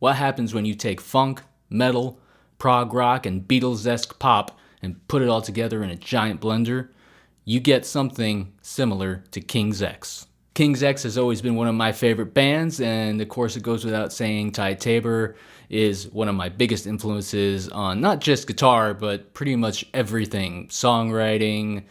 What happens when you take funk, metal, prog rock, and Beatles-esque pop and put it all together in a giant blender? You get something similar to King's X. King's X has always been one of my favorite bands, and of course it goes without saying Ty Tabor is one of my biggest influences on not just guitar, but pretty much everything. Songwriting,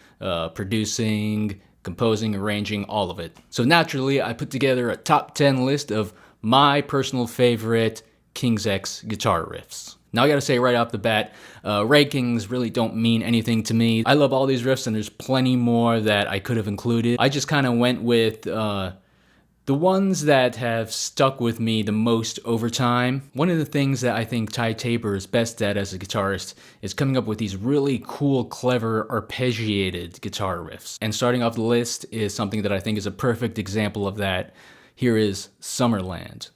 producing, composing, arranging, all of it. So naturally, I put together a top 10 list of my personal favorite King's X guitar riffs. Now I gotta say right off the bat, rankings really don't mean anything to me. I love all these riffs and there's plenty more that I could have included. I just kind of went with the ones that have stuck with me the most over time. One of the things that I think Ty Tabor is best at as a guitarist is coming up with these really cool, clever, arpeggiated guitar riffs. And starting off the list is something that I think is a perfect example of that. Here is Summerland.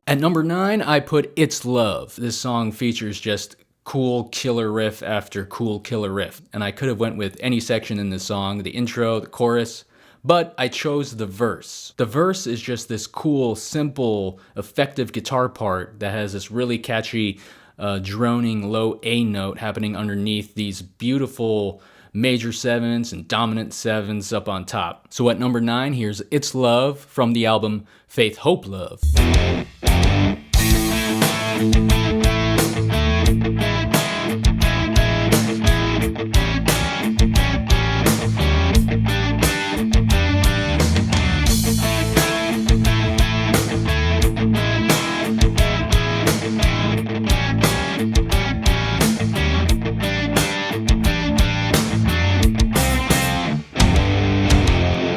At number 9, I put It's Love. This song features just cool killer riff after cool killer riff. And I could have went with any section in this song, the intro, the chorus, but I chose the verse. The verse is just this cool, simple, effective guitar part that has this really catchy, droning low A note happening underneath these beautiful major 7s and dominant 7s up on top. So at number 9, here's It's Love from the album Faith, Hope, Love.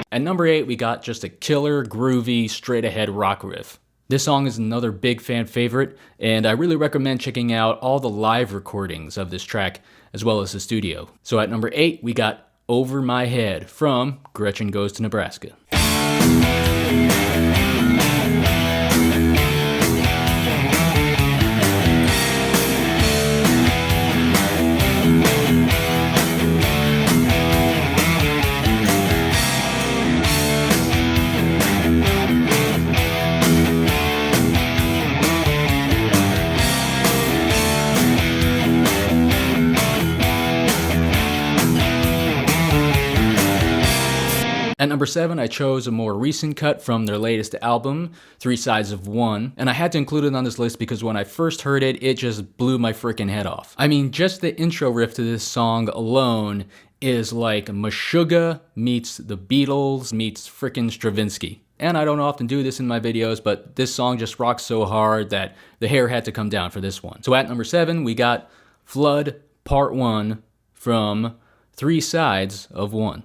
At number 8, we got just a killer, groovy, straight-ahead rock riff. This song is another big fan favorite, and I really recommend checking out all the live recordings of this track, as well as the studio. So at number 8, we got Over My Head from Gretchen Goes to Nebraska. At number 7, I chose a more recent cut from their latest album, 3 Sides of One, and I had to include it on this list because when I first heard it, it just blew my freaking head off. I mean, just the intro riff to this song alone is like Meshuggah meets the Beatles meets frickin' Stravinsky. And I don't often do this in my videos, but this song just rocks so hard that the hair had to come down for this one. So at number 7, we got Flood Part 1 from 3 Sides of One.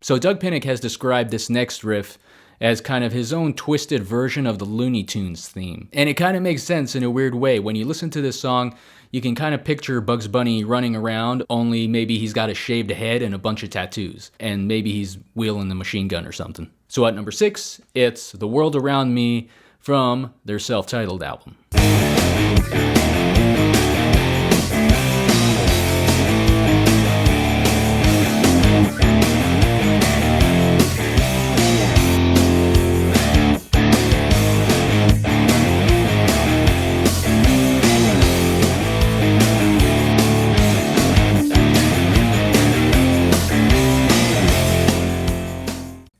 So Doug Pinnick has described this next riff as kind of his own twisted version of the Looney Tunes theme. And it kind of makes sense in a weird way. When you listen to this song, you can kind of picture Bugs Bunny running around, only maybe he's got a shaved head and a bunch of tattoos. And maybe he's wielding the machine gun or something. So at number 6, it's The World Around Me from their self-titled album.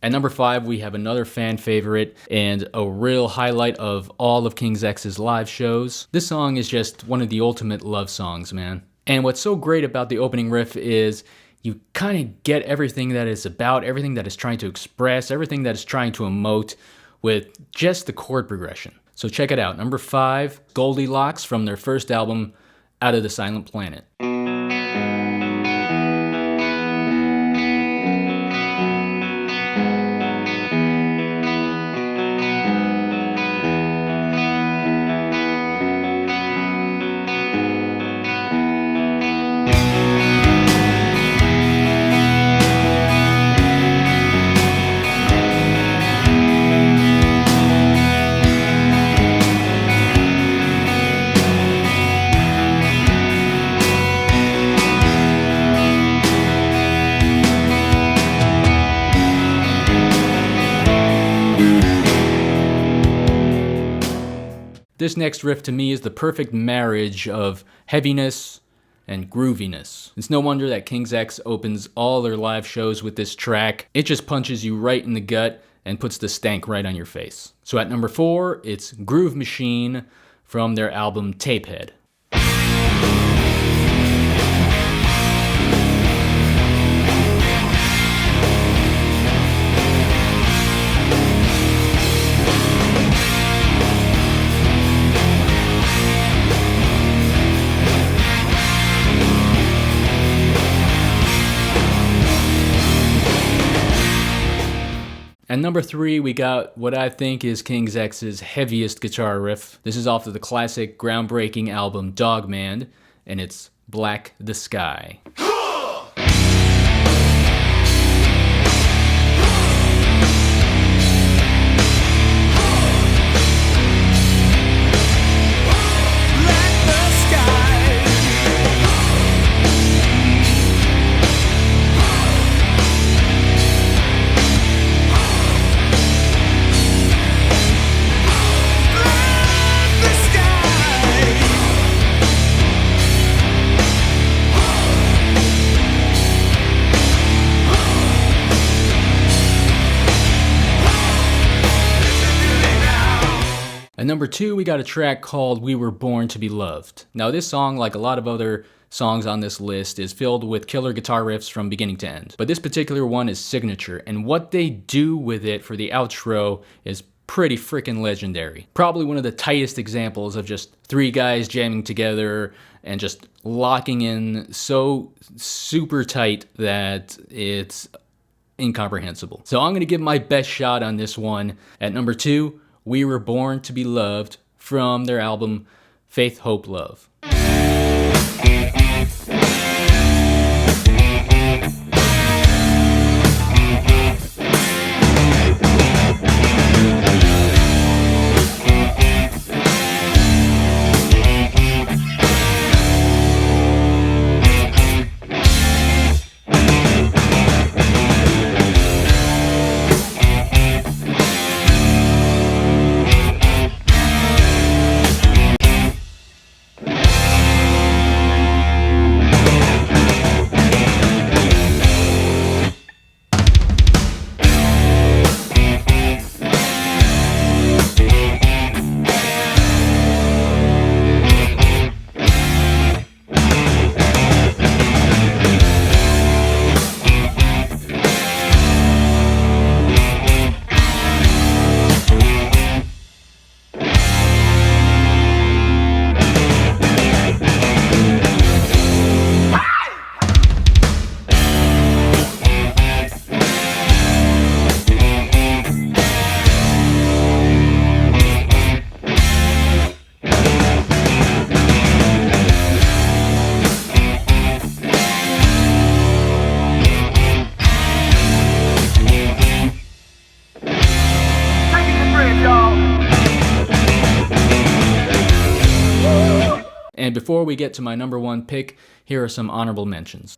At number 5, we have another fan favorite and a real highlight of all of King's X's live shows. This song is just one of the ultimate love songs, man. And what's so great about the opening riff is you kind of get everything that it's about, everything that it's trying to express, everything that it's trying to emote with just the chord progression. So check it out. Number 5, Goldilox from their first album, Out of the Silent Planet. This next riff to me is the perfect marriage of heaviness and grooviness. It's no wonder that King's X opens all their live shows with this track. It just punches you right in the gut and puts the stank right on your face. So at number 4, it's Groove Machine from their album Tapehead. At number 3, we got what I think is King's X's heaviest guitar riff. This is off of the classic, groundbreaking album Dogman, and it's Black the Sky. At number 2, we got a track called We Were Born to Be Loved. Now this song, like a lot of other songs on this list, is filled with killer guitar riffs from beginning to end. But this particular one is signature, and what they do with it for the outro is pretty freaking legendary. Probably one of the tightest examples of just 3 guys jamming together and just locking in so super tight that it's incomprehensible. So I'm going to give my best shot on this one. At number 2, We Were Born to Be Loved from their album Faith, Hope, Love. And before we get to my number 1 pick, here are some honorable mentions.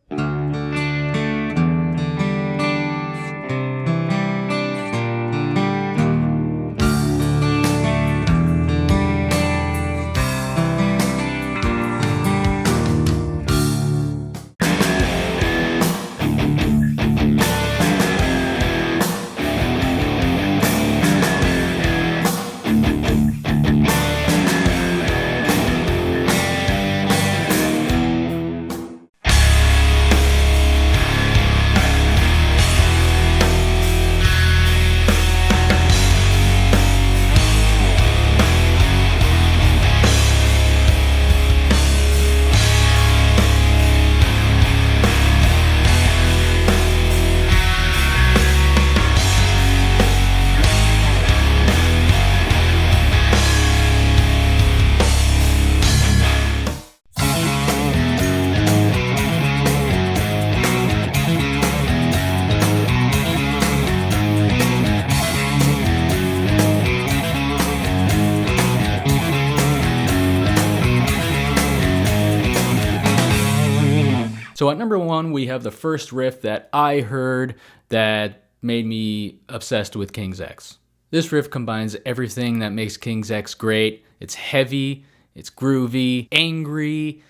So at number 1, we have the first riff that I heard that made me obsessed with King's X. This riff combines everything that makes King's X great. It's heavy, it's groovy, angry.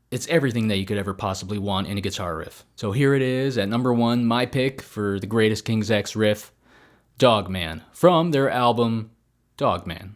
It's everything that you could ever possibly want in a guitar riff. So here it is at number 1, my pick for the greatest King's X riff, Dogman, from their album Dogman.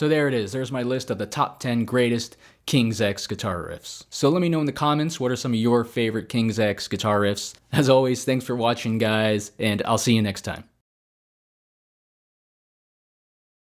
So there it is. There's my list of the top 10 greatest King's X guitar riffs. So let me know in the comments, what are some of your favorite King's X guitar riffs? As always, thanks for watching, guys, and I'll see you next time.